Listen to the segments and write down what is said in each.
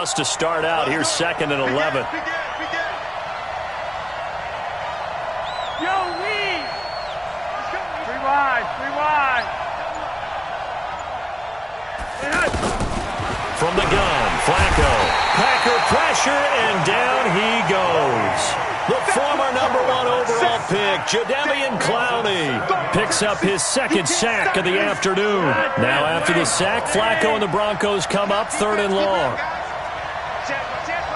loss to start out. Here's 2nd and 11. Three wide. From the gun, Flacco. Packer pressure, and down he goes. The former #1 overall pick, Jadeveon Clowney, picks up his 2nd sack of the afternoon. Now after the sack, Flacco and the Broncos come up 3rd and long.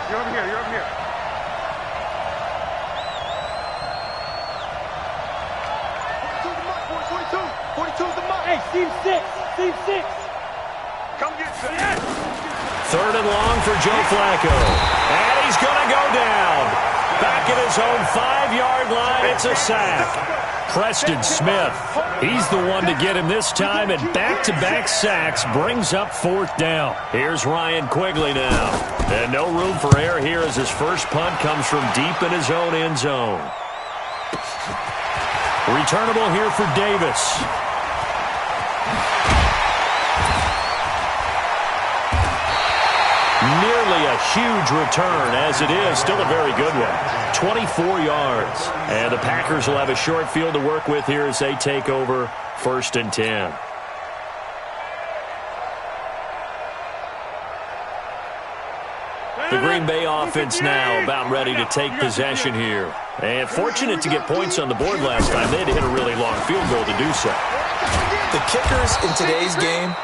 You're over here. 42's the mark. Hey, Steve 6. Come get it. 3rd and long for Joe Flacco. And he's going to go down. Back at his own 5-yard line, it's a sack. Preston Smith, he's the one to get him this time, and back-to-back sacks brings up 4th down. Here's Ryan Quigley now. And no room for error here as his first punt comes from deep in his own end zone. Returnable here for Davis. Nearly a huge return, as it is still a very good one. 24 yards. And the Packers will have a short field to work with here as they take over 1st and 10. The Green Bay offense now about ready to take possession here. And fortunate to get points on the board last time. They had to hit a really long field goal to do so. The kickers in today's game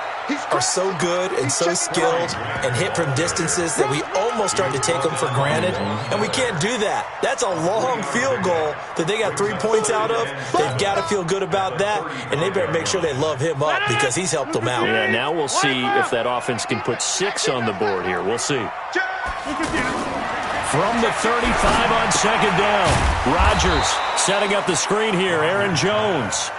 are so good and so skilled and hit from distances that we almost start to take them for granted, and we can't do that. That's a long field goal that they got 3 points out of. They've got to feel good about that, and they better make sure they love him up because he's helped them out. Yeah, now we'll see if that offense can put 6 on the board here. We'll see. From the 35 on 2nd down, Rodgers setting up the screen here. Aaron Jones.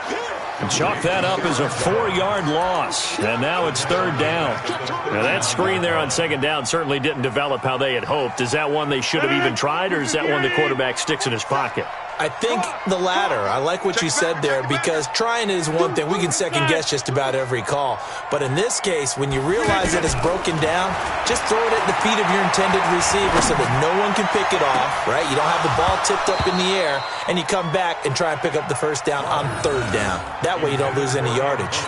And chalk that up as a 4-yard loss. And now it's 3rd down. Now that screen there on 2nd down certainly didn't develop how they had hoped. Is that one they should have even tried, or is that one the quarterback sticks in his pocket? I think the latter. I like what you said there, because trying is one thing. We can second guess just about every call. But in this case, when you realize that it's broken down, just throw it at the feet of your intended receiver so that no one can pick it off, right? You don't have the ball tipped up in the air, and you come back and try and pick up the 1st down on 3rd down. That way you don't lose any yardage.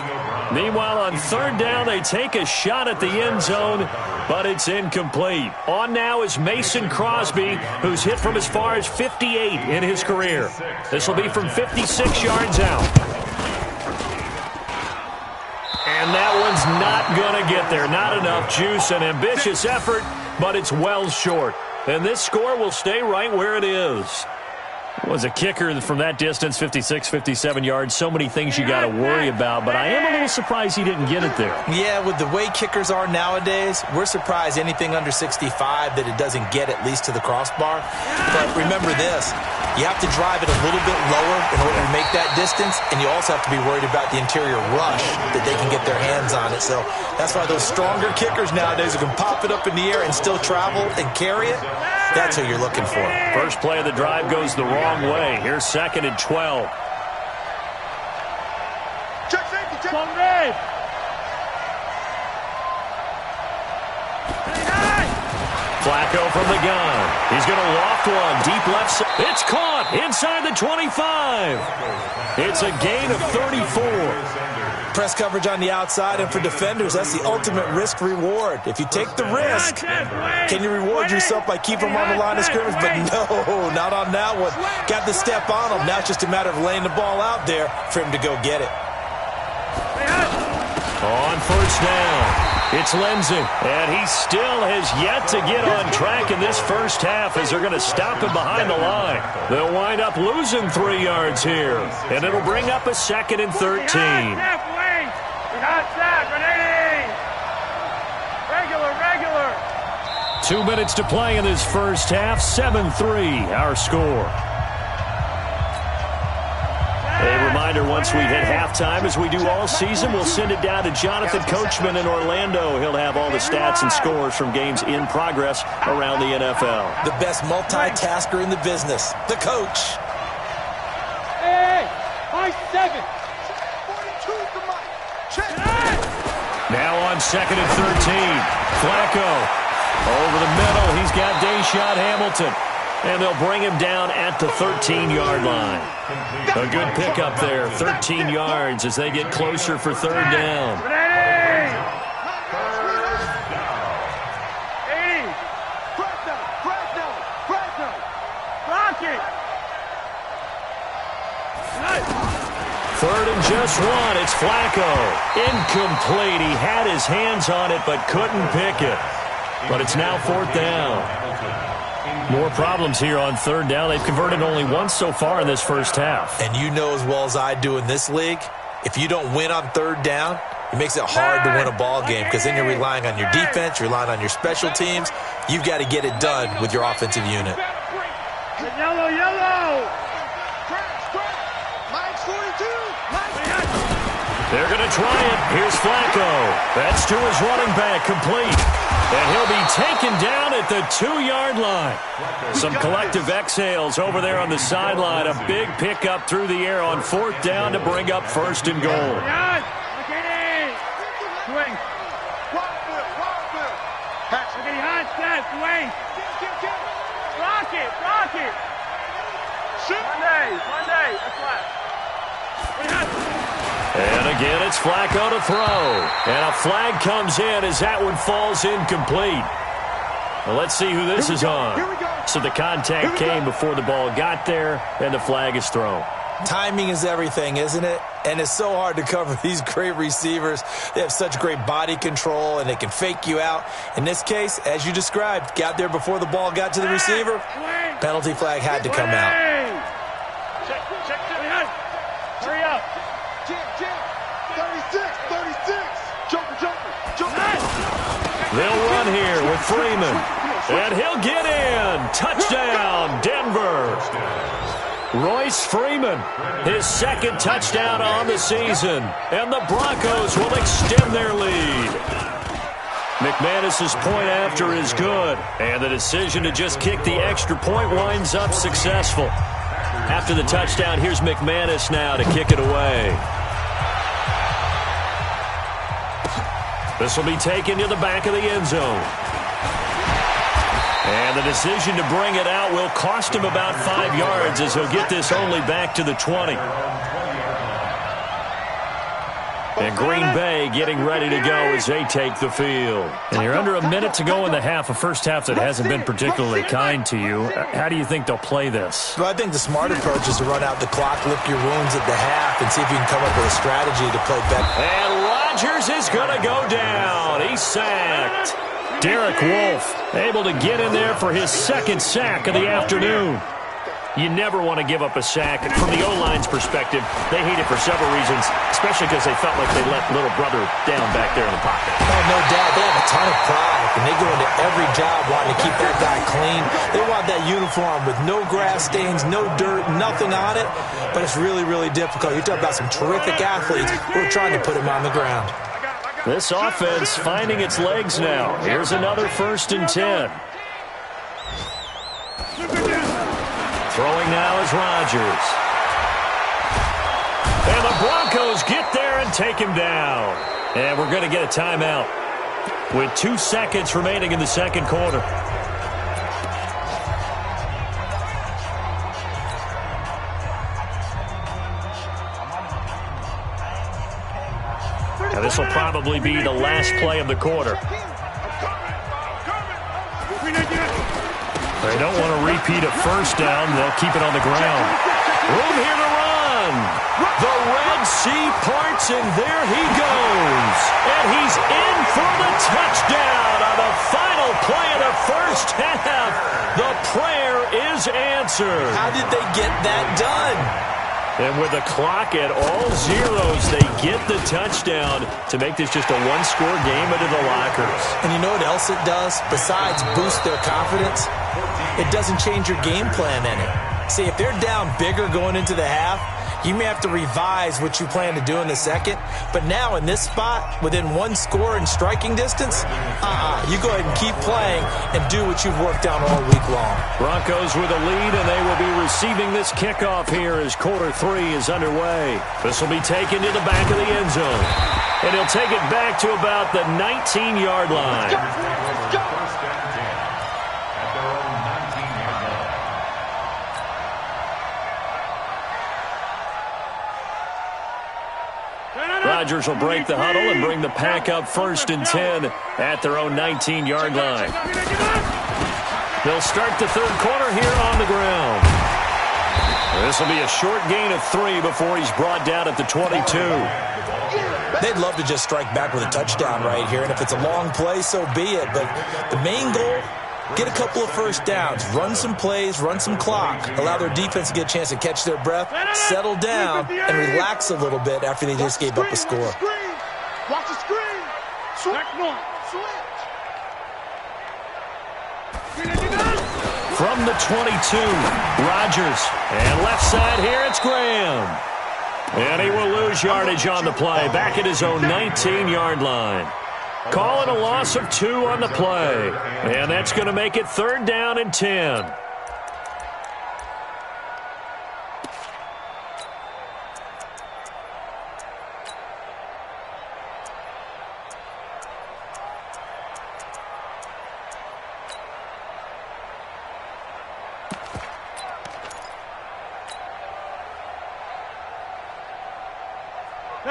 Meanwhile, on 3rd down, they take a shot at the end zone, but it's incomplete. On now is Mason Crosby, who's hit from as far as 58 in his career. This will be from 56 yards out. And that one's not going to get there. Not enough juice. An ambitious effort, but it's well short. And this score will stay right where it is. Was a kicker from that distance, 56, 57 yards. So many things you got to worry about, but I am a little surprised he didn't get it there. Yeah, with the way kickers are nowadays, we're surprised anything under 65 that it doesn't get at least to the crossbar. But remember this, you have to drive it a little bit lower in order to make that distance, and you also have to be worried about the interior rush that they can get their hands on it. So that's why those stronger kickers nowadays who can pop it up in the air and still travel and carry it, that's who you're looking for. First play of the drive goes the wrong way. Here's 2nd and 12. Check safety, check. Long red. Flacco from the gun. He's going to loft one deep left side. It's caught inside the 25. It's a gain of 34. Press coverage on the outside, and for defenders, that's the ultimate risk-reward. If you take the risk, can you reward yourself by keeping them on the line of scrimmage? But no, not on that one. Got to step on them. Now it's just a matter of laying the ball out there for him to go get it. On 1st down. It's Lindsey, and he still has yet to get on track in this first half as they're going to stop him behind the line. They'll wind up losing 3 yards here, and it'll bring up a 2nd and 13. Regular. 2 minutes to play in this first half, 7-3 our score. A reminder, once we hit halftime, as we do all season, we'll send it down to Jonathan Coachman in Orlando. He'll have all the stats and scores from games in progress around the NFL. The best multitasker in the business, the coach. Hey, high 7. Now on 2nd and 13. Flacco over got Deshaun Hamilton. And they'll bring him down at the 13-yard line. A good pickup there, 13 yards as they get closer for third down. Third and just one. It's Flacco. Incomplete. He had his hands on it but couldn't pick it. But it's now fourth down. More problems here on third down. They've converted only once so far in this first half. And you know as well as I do in this league, if you don't win on third down, it makes it hard to win a ball game because then you're relying on your defense, you're relying on your special teams. You've got to get it done with your offensive unit. Yellow, yellow. Mike's 42. They're going to try it. Here's Flacco. That's to his running back, complete. And he'll be taken down at the 2-yard line. Some collective exhales over there on the sideline. A big pickup through the air on fourth down to bring up first and goal. And again, it's Flacco to throw. And a flag comes in as that one falls incomplete. Well, let's see who this is on. So the contact came before the ball got there, and the flag is thrown. Timing is everything, isn't it? And it's so hard to cover these great receivers. They have such great body control, and they can fake you out. In this case, as you described, got there before the ball got to the receiver. Penalty flag had to come out. Hurry up. 36. Joker. They'll run here with Freeman. And he'll get in. Touchdown, Denver. Royce Freeman, his second touchdown on the season. And the Broncos will extend their lead. McManus's point after is good. And the decision to just kick the extra point winds up successful. After the touchdown, here's McManus now to kick it away. This will be taken to the back of the end zone. And the decision to bring it out will cost him about 5 yards as he'll get this only back to the 20. And Green Bay getting ready to go as they take the field. And you're under a minute to go in the half, a first half that hasn't been particularly kind to you. How do you think they'll play this? Well, I think the smart approach is to run out the clock, lick your wounds at the half, and see if you can come up with a strategy to play better. And Rodgers is going to go down. He's sacked. Derek Wolfe able to get in there for his second sack of the afternoon. You never want to give up a sack. From the O-line's perspective, they hate it for several reasons, especially because they felt like they let little brother down back there in the pocket. Oh, no doubt. They have a ton of pride, and they go into every job wanting to keep that guy clean. They want that uniform with no grass stains, no dirt, nothing on it, but it's really, really difficult. You're talking about some terrific athletes who are trying to put him on the ground. This offense finding its legs now. Here's another 1st and 10. Throwing now is Rodgers. And the Broncos get there and take him down. And we're going to get a timeout with 2 seconds remaining in the second quarter. Now this will probably be the last play of the quarter. They don't want to repeat a first down. They'll keep it on the ground. Room here to run. The Red Sea parts, and there he goes. And he's in for the touchdown on the final play of the first half. The prayer is answered. How did they get that done? And with the clock at all zeros, they get the touchdown to make this just a one-score game into the lockers. And you know what else it does? Besides boost their confidence, it doesn't change your game plan any. See, if they're down bigger going into the half, you may have to revise what you plan to do in the second. But now in this spot, within one score and striking distance, you go ahead and keep playing and do what you've worked on all week long. Broncos with a lead, and they will be receiving this kickoff here as quarter 3 is underway. This will be taken to the back of the end zone. And he'll take it back to about the 19-yard line. Rodgers will break the huddle and bring the pack up 1st and 10 at their own 19-yard line. They'll start the third quarter here on the ground. This will be a short gain of 3 before he's brought down at the 22. They'd love to just strike back with a touchdown right here, and if it's a long play, so be it. But the main goal, get a couple of first downs, run some plays, run some clock, allow their defense to get a chance to catch their breath, settle down, and relax a little bit after they just gave up a score. Watch the screen. Switch. From the 22, Rodgers. And left side here, it's Graham. And he will lose yardage on the play, back at his own 19-yard line. Calling a loss of 2 on the play. And that's going to make it 3rd down and 10.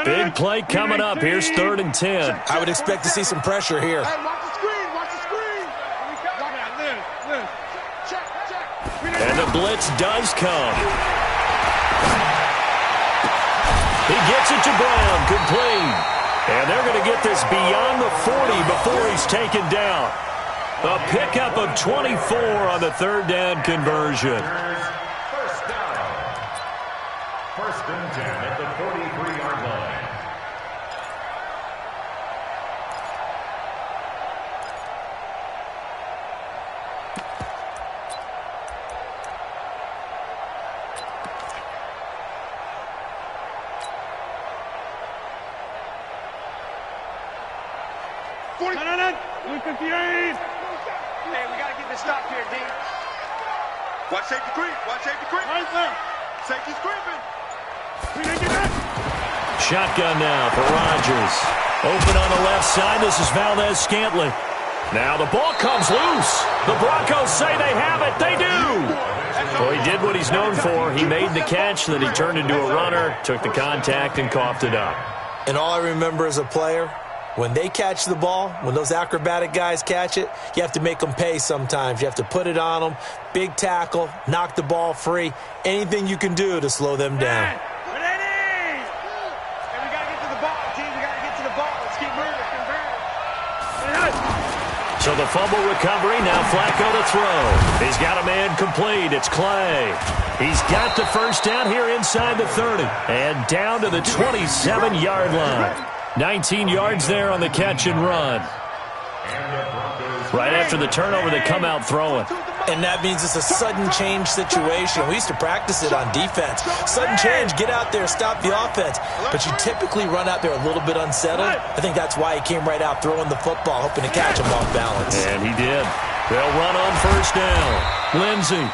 Big play coming up. Here's 3rd and 10. I would expect to see some pressure here. Hey, watch the screen. Watch the screen. Check. And the blitz does come. He gets it to Brown. Complete. And they're going to get this beyond the 40 before he's taken down. A pickup of 24 on the 3rd down conversion. First and 10 at the 43-yard line. Hey, we got to get this stop here, D. Watch safety creep. Right there. Safety's creeping. Shotgun now for Rodgers. Open on the left side. This is Valdez-Scantling. Now the ball comes loose. The Broncos say they have it. They do. Well, he did what he's known for. He made the catch, then he turned into a runner, took the contact, and coughed it up. And all I remember as a player, when they catch the ball, when those acrobatic guys catch it, you have to make them pay sometimes. You have to put it on them, big tackle, knock the ball free, anything you can do to slow them down. So the fumble recovery, now Flacco to throw. He's got a man complete. It's Clay. He's got the first down here inside the 30. And down to the 27-yard line. 19 yards there on the catch and run. Right after the turnover, they come out throwing. And that means it's a sudden change situation. We used to practice it on defense. Sudden change, get out there, stop the offense. But you typically run out there a little bit unsettled. I think that's why he came right out throwing the football, hoping to catch him off balance. And he did. They'll run on first down. Lindsey.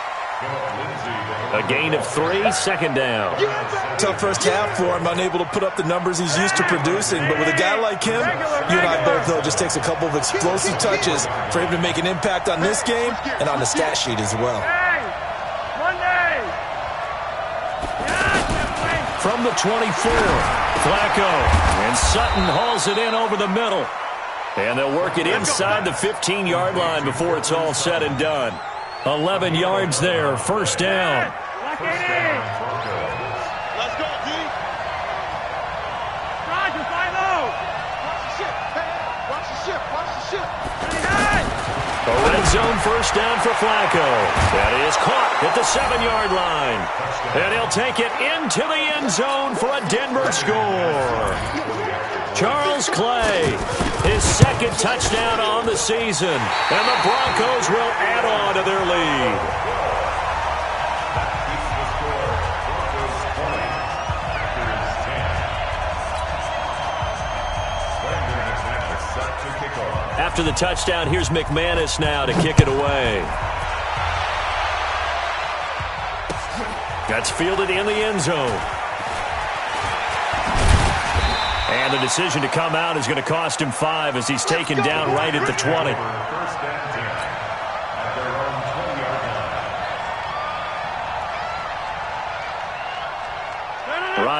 A gain of 3, 2nd down. Tough first half for him, unable to put up the numbers he's used to producing. But with a guy like him, you and I both know it just takes a couple of explosive touches for him to make an impact on this game and on the stat sheet as well. From the 24, Flacco. And Sutton hauls it in over the middle. And they'll work it inside the 15-yard line before it's all said and done. 11 yards there, first down. Let's go, D. Roger, fly low. Watch the ship. A red zone first down for Flacco. That is caught at the 7-yard line. And he'll take it into the end zone for a Denver score. Charles Clay, his 2nd touchdown on the season. And the Broncos will add on to their lead. After the touchdown, here's McManus now to kick it away. That's fielded in the end zone. And the decision to come out is going to cost him 5 as he's taken down right at the 20.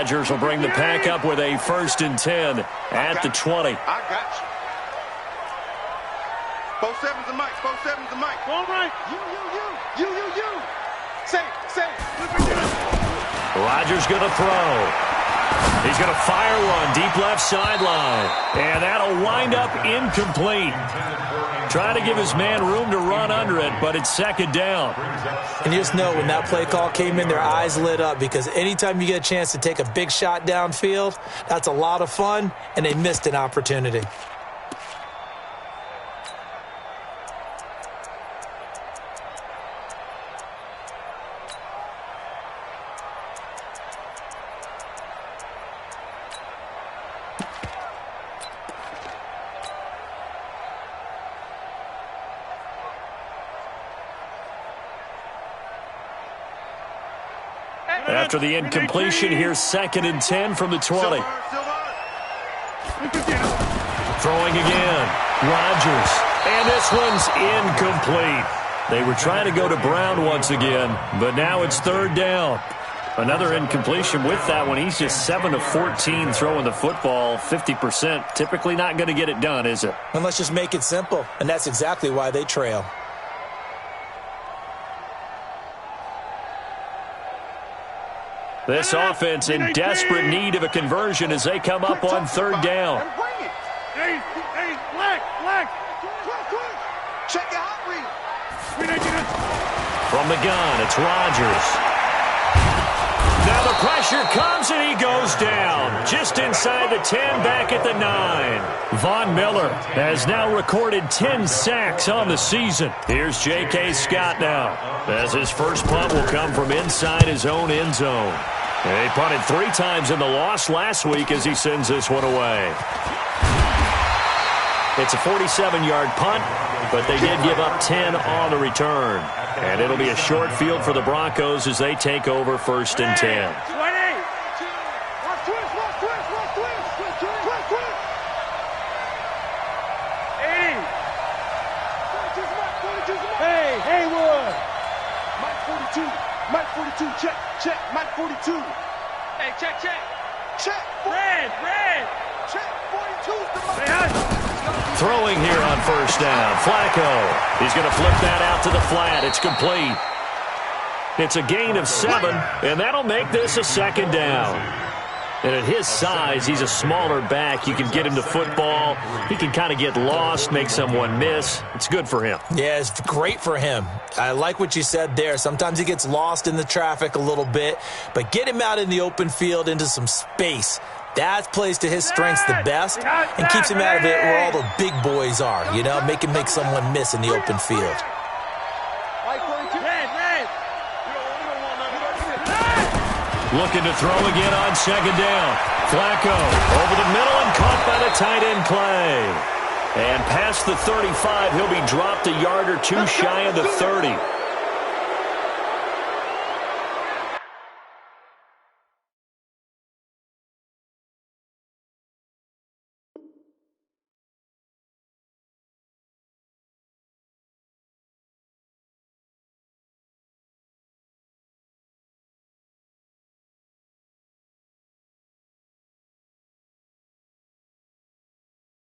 Rodgers will bring the pack up with a 1st and 10 at the 20. I got you. 4-7's the mic. 4-7's the mic. All right. You. Say. Rodgers going to throw. He's going to fire one deep left sideline. And that'll wind up incomplete. Trying to give his man room to run under it, but it's 2nd down. And you just know when that play call came in, their eyes lit up, because anytime you get a chance to take a big shot downfield, that's a lot of fun, and they missed an opportunity. After the incompletion, here's 2nd and 10 from the 20. Throwing again. Rodgers. And this one's incomplete. They were trying to go to Brown once again, but now it's 3rd down. Another incompletion with that one. He's just 7 of 14 throwing the football, 50%. Typically not going to get it done, is it? And let's just make it simple, and that's exactly why they trail. This offense in desperate need of a conversion as they come up on 3rd down. Hey, black. Check your hot read. From the gun, it's Rodgers. Now the pressure comes and he goes down. Just inside the 10, back at the 9. Von Miller has now recorded 10 sacks on the season. Here's J.K. Scott now, as his first punt will come from inside his own end zone. He punted 3 times in the loss last week as he sends this one away. It's a 47-yard punt, but they did give up 10 on the return. And it'll be a short field for the Broncos as they take over 1st and 10. Hey, Haywood. Mike 42, check, Mike 42. Hey, check. Check. Red. Check, 42's the Mike. Throwing here on 1st down. Flacco. He's going to flip that out to the flat. It's complete. It's a gain of 7, and that'll make this a 2nd down. And at his size, he's a smaller back. You can get him to football. He can kind of get lost, make someone miss. It's good for him. Yeah, it's great for him. I like what you said there. Sometimes he gets lost in the traffic a little bit, but get him out in the open field into some space. That plays to his strengths the best and keeps him out of it where all the big boys are, you know, make someone miss in the open field. Looking to throw again on 2nd down. Flacco over the middle and caught by the tight end Clay. And past the 35, he'll be dropped a yard or 2 shy of the 30.